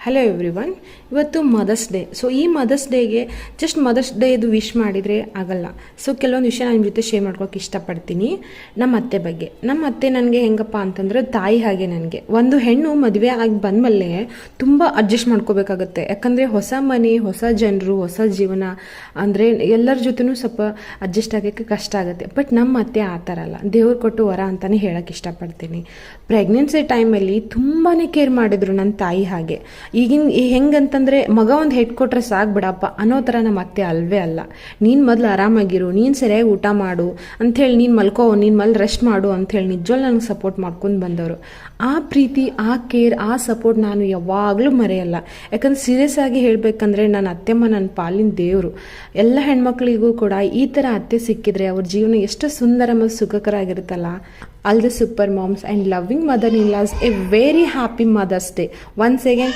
Hello everyone. ಇವತ್ತು mother's day. So ಈ mother's ಡೇಗೆ ಜಸ್ಟ್ ಮದರ್ಸ್ ಡೇದು ವಿಶ್ ಮಾಡಿದರೆ ಆಗಲ್ಲ. ಸೊ ಕೆಲವೊಂದು ವಿಷಯ ನಾನು ನಿಮ್ಮ ಜೊತೆ ಶೇರ್ ಮಾಡ್ಕೊಳಕ್ಕೆ ಇಷ್ಟಪಡ್ತೀನಿ. ನಮ್ಮ ಅತ್ತೆ ಬಗ್ಗೆ. ನಮ್ಮ ಅತ್ತೆ ನನಗೆ ಹೆಂಗಪ್ಪ ಅಂತಂದ್ರೆ ತಾಯಿ ಹಾಗೆ. ನನಗೆ ಒಂದು ಹೆಣ್ಣು ಮದುವೆ ಆಗಿ ಬಂದಮೇಲೆ ತುಂಬ ಅಡ್ಜಸ್ಟ್ ಮಾಡ್ಕೋಬೇಕಾಗತ್ತೆ. ಯಾಕಂದರೆ ಹೊಸ ಮನೆ, ಹೊಸ ಜನರು, ಹೊಸ ಜೀವನ ಅಂದರೆ ಎಲ್ಲರ ಜೊತೆನೂ ಸ್ವಲ್ಪ ಅಡ್ಜಸ್ಟ್ ಆಗೋಕ್ಕೆ ಕಷ್ಟ ಆಗುತ್ತೆ. ಬಟ್ ನಮ್ಮ ಅತ್ತೆ ಆ ಥರ ಅಲ್ಲ, ದೇವ್ರು ಕೊಟ್ಟು ವರ ಅಂತಲೇ ಹೇಳೋಕ್ಕೆ ಇಷ್ಟಪಡ್ತೀನಿ. ಪ್ರೆಗ್ನೆನ್ಸಿ ಟೈಮಲ್ಲಿ ತುಂಬಾ ಕೇರ್ ಮಾಡಿದ್ರು ನನ್ನ ತಾಯಿ ಹಾಗೆ. ಈಗಿನ ಹೆಂಗಂತಂದರೆ ಮಗ ಒಂದು ಹೆಡ್ ಕೊಟ್ರೆ ಸಾಕು ಬಿಡಪ್ಪ ಅನ್ನೋ ಥರ ನಮ್ಮ ಅತ್ತೆ ಅಲ್ವೇ ಅಲ್ಲ. ನೀನು ಮೊದಲು ಆರಾಮಾಗಿರು, ನೀನು ಸರಿಯಾಗಿ ಊಟ ಮಾಡು ಅಂಥೇಳಿ, ನೀನು ಮಲ್ಕೋ, ನೀನು ಮಲ್ಲಿ ರೆಸ್ಟ್ ಮಾಡು ಅಂಥೇಳಿ ನಿಜವಲ್ಲ ನನಗೆ ಸಪೋರ್ಟ್ ಮಾಡ್ಕೊಂಡು ಬಂದವರು. ಆ ಪ್ರೀತಿ, ಆ ಕೇರ್, ಆ ಸಪೋರ್ಟ್ ನಾನು ಯಾವಾಗಲೂ ಮರೆಯಲ್ಲ. ಯಾಕಂದ್ರೆ ಸೀರಿಯಸ್ ಆಗಿ ಹೇಳಬೇಕಂದ್ರೆ ನನ್ನ ಅತ್ತೆಮ್ಮ ನನ್ನ ಪಾಲಿನ ದೇವರು. ಎಲ್ಲ ಹೆಣ್ಮಕ್ಳಿಗೂ ಕೂಡ ಈ ಥರ ಅತ್ತೆ ಸಿಕ್ಕಿದ್ರೆ ಅವ್ರ ಜೀವನ ಎಷ್ಟು ಸುಂದರ ಮತ್ತು ಸುಖಕರ ಆಗಿರುತ್ತಲ್ಲ. All the super moms and loving mother-in-laws, a very happy Mother's Day. Once again,